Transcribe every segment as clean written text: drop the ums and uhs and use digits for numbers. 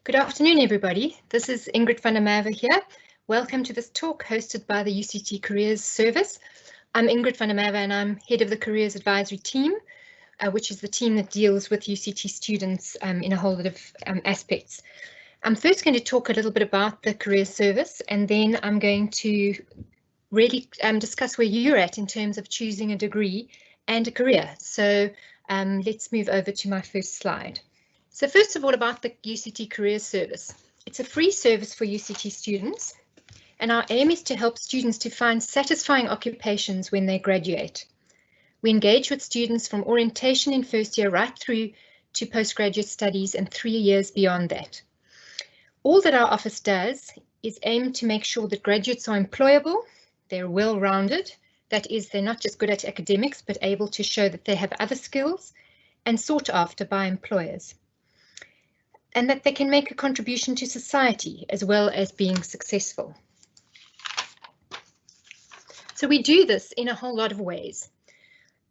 Good afternoon, everybody. This is Ingrid van der Merwe here. Welcome to this talk hosted by the UCT Careers Service. I'm Ingrid van der Merwe and I'm head of the Careers Advisory Team, which is the team that deals with UCT students in a whole lot of aspects. I'm first going to talk a little bit about the Careers Service, and then I'm going to really discuss where you're at in terms of choosing a degree and a career. So let's move over to my first slide. So first of all, about the UCT Careers Service. It's a free service for UCT students, and our aim is to help students to find satisfying occupations when they graduate. We engage with students from orientation in first year right through to postgraduate studies and 3 years beyond that. All that our office does is aim to make sure that graduates are employable, they're well-rounded, that is, they're not just good at academics, but able to show that they have other skills and sought after by employers, and that they can make a contribution to society as well as being successful. So we do this in a whole lot of ways.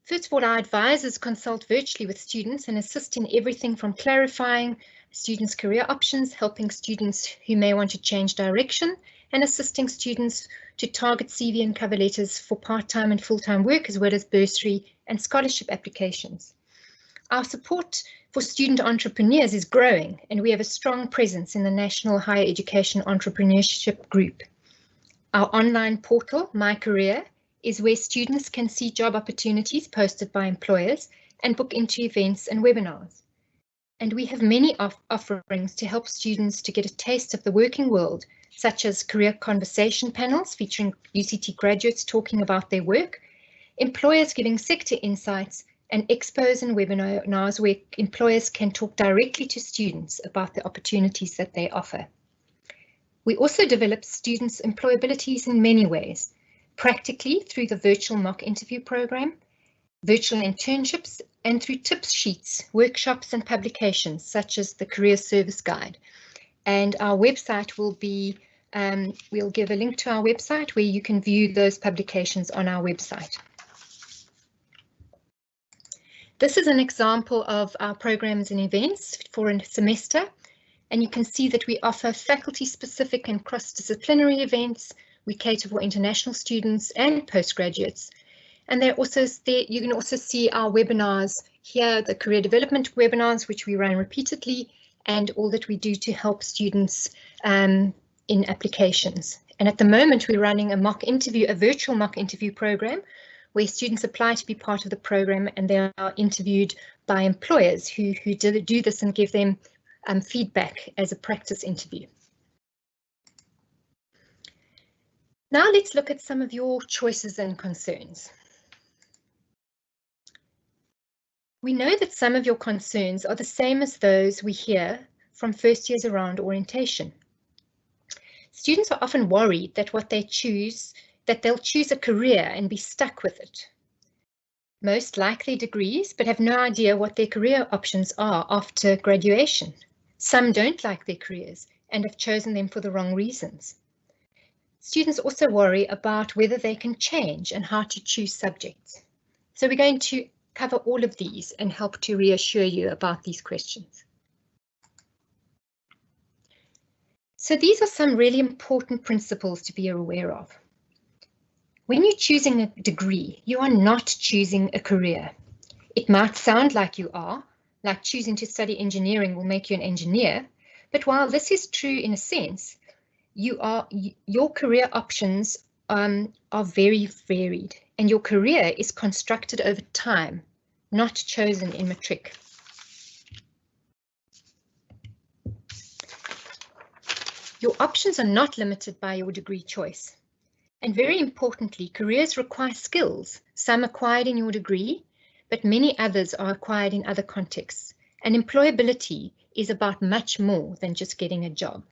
First of all, our advisors consult virtually with students and assist in everything from clarifying students' career options, helping students who may want to change direction, and assisting students to target CV and cover letters for part-time and full-time work, as well as bursary and scholarship applications. Our support for student entrepreneurs is growing, and we have a strong presence in the National Higher Education Entrepreneurship Group. Our online portal, My Career, is where students can see job opportunities posted by employers and book into events and webinars. And we have many offerings to help students to get a taste of the working world, such as career conversation panels featuring UCT graduates talking about their work, employers giving sector insights, and expos and webinars where employers can talk directly to students about the opportunities that they offer. We also develop students' employabilities in many ways, practically through the virtual mock interview program, virtual internships, and through tips sheets, workshops and publications such as the Career Service Guide. And our website will be, we'll give a link to our website where you can view those publications on our website. This is an example of our programs and events for a semester, and you can see that we offer faculty-specific and cross-disciplinary events. We cater for international students and postgraduates, and they're also there. You can also see our webinars here, the career development webinars, which we run repeatedly, and all that we do to help students in applications. And at the moment, we're running a virtual mock interview program, where students apply to be part of the program and they are interviewed by employers who do this and give them feedback as a practice interview. Now let's look at some of your choices and concerns. We know that some of your concerns are the same as those we hear from first years around orientation. Students are often worried that they'll choose a career and be stuck with it. Most like their degrees, but have no idea what their career options are after graduation. Some don't like their careers and have chosen them for the wrong reasons. Students also worry about whether they can change and how to choose subjects. So we're going to cover all of these and help to reassure you about these questions. So these are some really important principles to be aware of. When you're choosing a degree, you are not choosing a career. It might sound like you are, like choosing to study engineering will make you an engineer, but while this is true in a sense, your career options are very varied, and your career is constructed over time, not chosen in matric. Your options are not limited by your degree choice. And very importantly, careers require skills, some acquired in your degree, but many others are acquired in other contexts. And employability is about much more than just getting a job.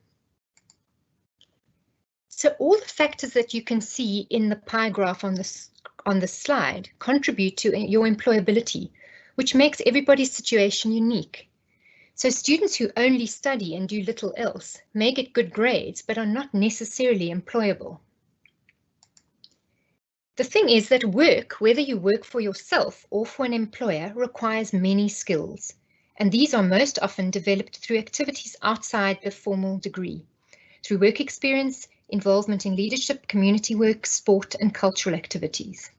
So all the factors that you can see in the pie graph on the slide contribute to your employability, which makes everybody's situation unique. So students who only study and do little else may get good grades, but are not necessarily employable. The thing is that work, whether you work for yourself or for an employer, requires many skills, And these are most often developed through activities outside the formal degree, through work experience, involvement in leadership, community work, sport, and cultural activities.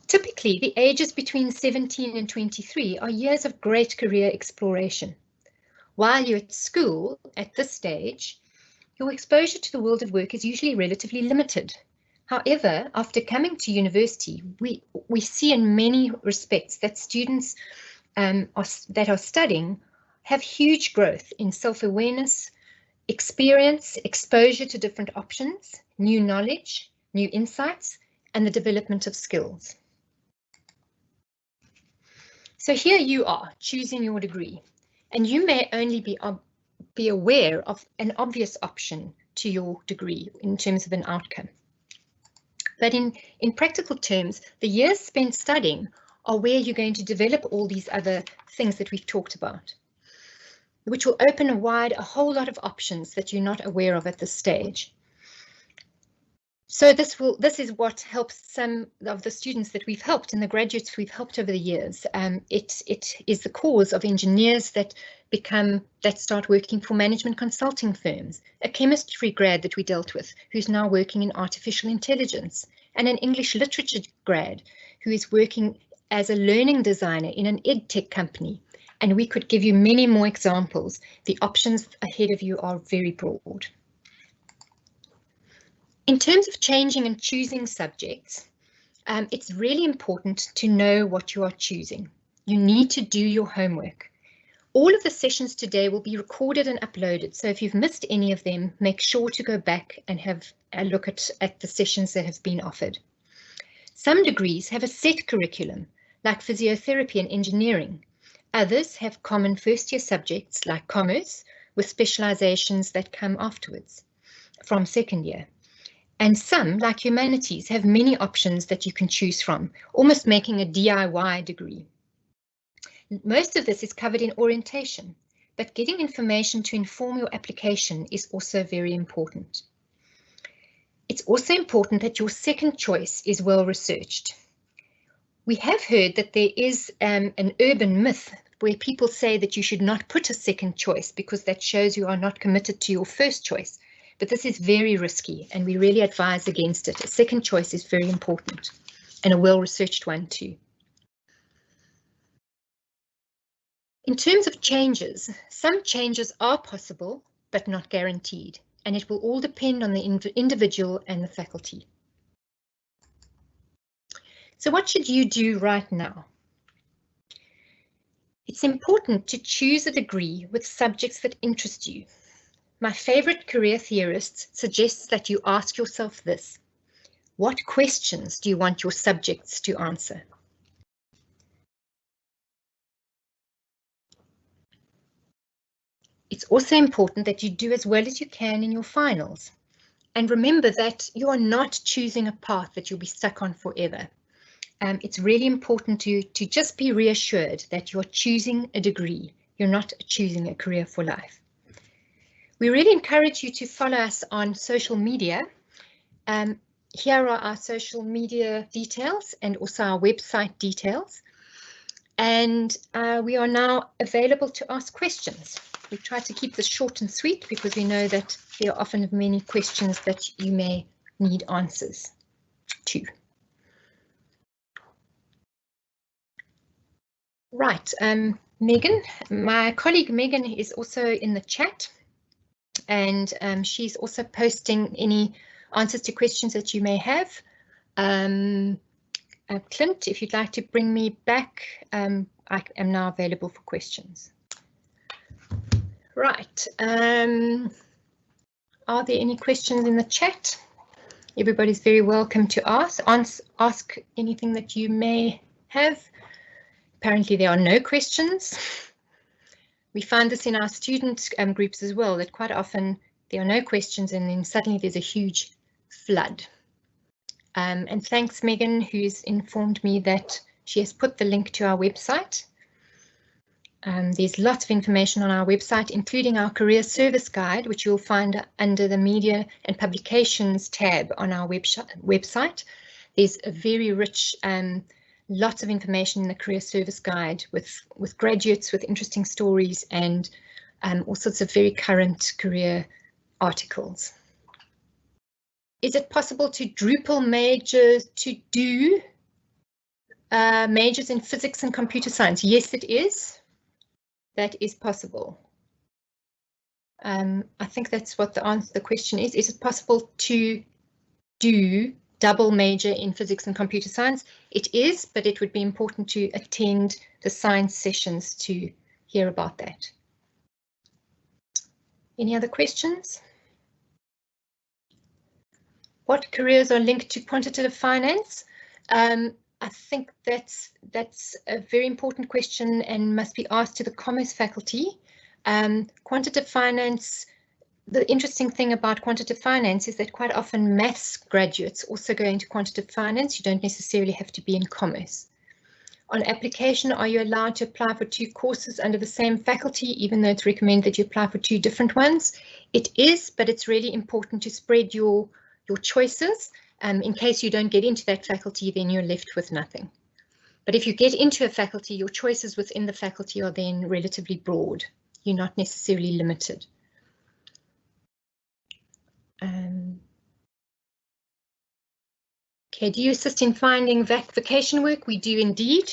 Typically, the ages between 17 and 23 are years of great career exploration. While you're at school at this stage, your exposure to the world of work is usually relatively limited. However, after coming to university, we see in many respects that students that are studying have huge growth in self-awareness, experience, exposure to different options, new knowledge, new insights, and the development of skills. So here you are choosing your degree, and you may only be aware of an obvious option to your degree in terms of an outcome. But in practical terms, the years spent studying are where you're going to develop all these other things that we've talked about, which will open a whole lot of options that you're not aware of at this stage. So this is what helps some of the students that we've helped and the graduates we've helped over the years. It is the cause of engineers that start working for management consulting firms, a chemistry grad that we dealt with who's now working in artificial intelligence, and an English literature grad who is working as a learning designer in an edtech company. And we could give you many more examples. The options ahead of you are very broad. In terms of changing and choosing subjects, it's really important to know what you are choosing. You need to do your homework. All of the sessions today will be recorded and uploaded, so if you've missed any of them, make sure to go back and have a look at the sessions that have been offered. Some degrees have a set curriculum, like physiotherapy and engineering. Others have common first-year subjects like commerce, with specializations that come afterwards from second year. And some, like humanities, have many options that you can choose from, almost making a DIY degree. Most of this is covered in orientation, but getting information to inform your application is also very important. It's also important that your second choice is well researched. We have heard that there is an urban myth where people say that you should not put a second choice because that shows you are not committed to your first choice. But this is very risky and we really advise against it. A second choice is very important and a well-researched one too. In terms of changes, some changes are possible but not guaranteed, and it will all depend on the individual and the faculty. So what should you do right now? It's important to choose a degree with subjects that interest you. My favorite career theorist suggests that you ask yourself this: what questions do you want your subjects to answer? It's also important that you do as well as you can in your finals. And remember that you are not choosing a path that you'll be stuck on forever. It's really important to just be reassured that you're choosing a degree. You're not choosing a career for life. We really encourage you to follow us on social media. Here are our social media details and also our website details. And we are now available to ask questions. We try to keep this short and sweet because we know that there are often many questions that you may need answers to. Right, Megan, my colleague Megan is also in the chat. And she's also posting any answers to questions that you may have. Clint, if you'd like to bring me back, I am now available for questions. Right. Are there any questions in the chat? Everybody's very welcome to ask anything that you may have. Apparently there are no questions. We find this in our student groups as well, that quite often there are no questions and then suddenly there's a huge flood. And thanks Megan, who's informed me that she has put the link to our website. There's lots of information on our website, including our career service guide, which you'll find under the media and publications tab on our website. There's a very rich lots of information in the career service guide with graduates with interesting stories and all sorts of very current career articles. Is it possible to Drupal major to do majors in physics and computer science? Yes, it is. That is possible. I think that's what the question is. Is it possible to do double major in physics and computer science? It is, but it would be important to attend the science sessions to hear about that. Any other questions? What careers are linked to quantitative finance? I think that's a very important question and must be asked to the commerce faculty. Quantitative finance, the interesting thing about quantitative finance is that quite often maths graduates also go into quantitative finance. You don't necessarily have to be in commerce. On application, are you allowed to apply for 2 courses under the same faculty, even though it's recommended that you apply for 2 different ones? It is, but it's really important to spread your choices. In case you don't get into that faculty, then you're left with nothing. But if you get into a faculty, your choices within the faculty are then relatively broad. You're not necessarily limited. Okay, do you assist in finding VAC vacation work? We do indeed.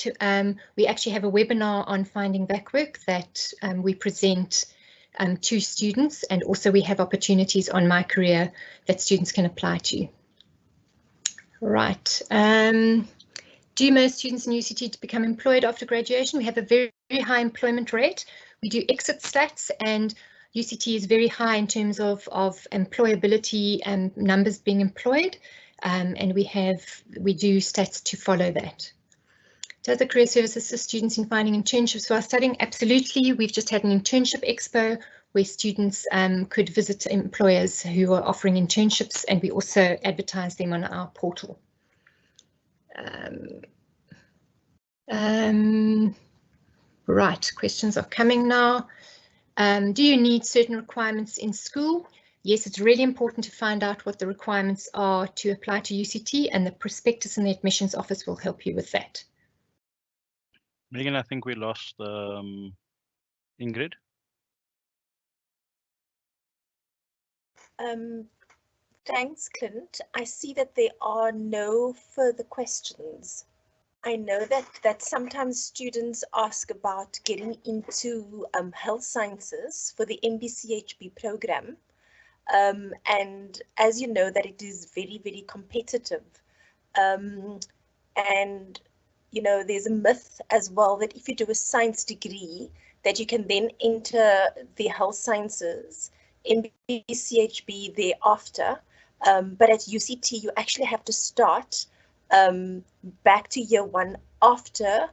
We actually have a webinar on finding VAC work that we present to students, and also we have opportunities on My Career that students can apply to. Right. Do most students in UCT become employed after graduation? We have a very, very high employment rate. We do exit stats, and UCT is very high in terms of employability and numbers being employed. And we do stats to follow that. Does the career service assist students in finding internships while studying? Absolutely. We've just had an internship expo where students could visit employers who are offering internships, and we also advertise them on our portal. Right, questions are coming now. Do you need certain requirements in school? Yes, it's really important to find out what the requirements are to apply to UCT, and the prospectus in the admissions office will help you with that. Megan, I think we lost Ingrid. Thanks, Clint. I see that there are no further questions. I know that sometimes students ask about getting into health sciences for the MBCHB program. And as you know, that it is very, very competitive. And, you know, there's a myth as well that if you do a science degree, that you can then enter the health sciences, MBCHB thereaafter. But at UCT, you actually have to start back to year 1 after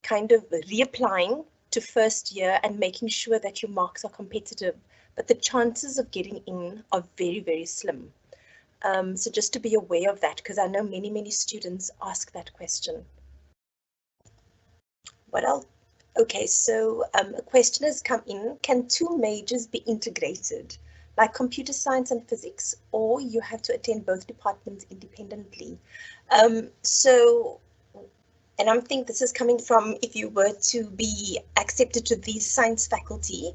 kind of reapplying to first year and making sure that your marks are competitive. But the chances of getting in are very, very slim. So just to be aware of that, because I know many students ask that question. What else? Okay, so a question has come in. Can 2 majors be integrated, like computer science and physics, or you have to attend both departments independently? And I think this is coming from, if you were to be accepted to the science faculty,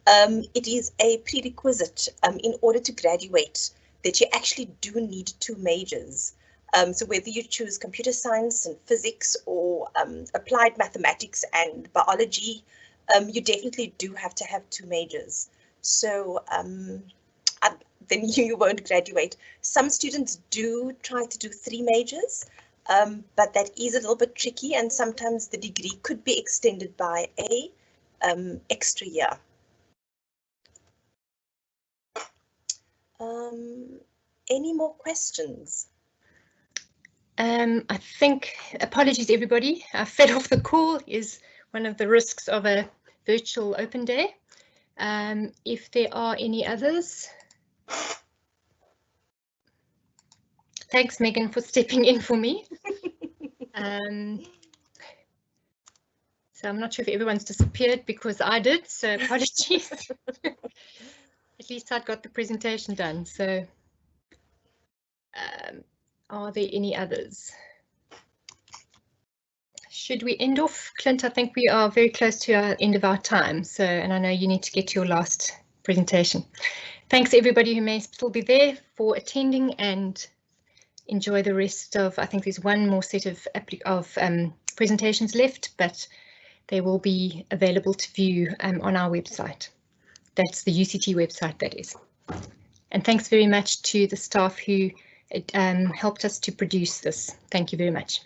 it is a prerequisite in order to graduate that you actually do need 2 majors. So whether you choose computer science and physics or applied mathematics and biology, you definitely do have to have 2 majors. So then you won't graduate. Some students do try to do 3 majors, but that is a little bit tricky, and sometimes the degree could be extended by a extra year. Any more questions? I think, apologies everybody, I fell off the call is one of the risks of a virtual open day. If there are any others. Thanks, Megan, for stepping in for me. So I'm not sure if everyone's disappeared because I did, so apologies. At least I'd got the presentation done. So are there any others? should we end off, Clint? I think we are very close to our end of our time. So, and I know you need to get to your last presentation. Thanks everybody who may still be there for attending, and enjoy the rest of, I think there's one more set of presentations left, but they will be available to view on our website. That's the UCT website, that is. And thanks very much to the staff who helped us to produce this. Thank you very much.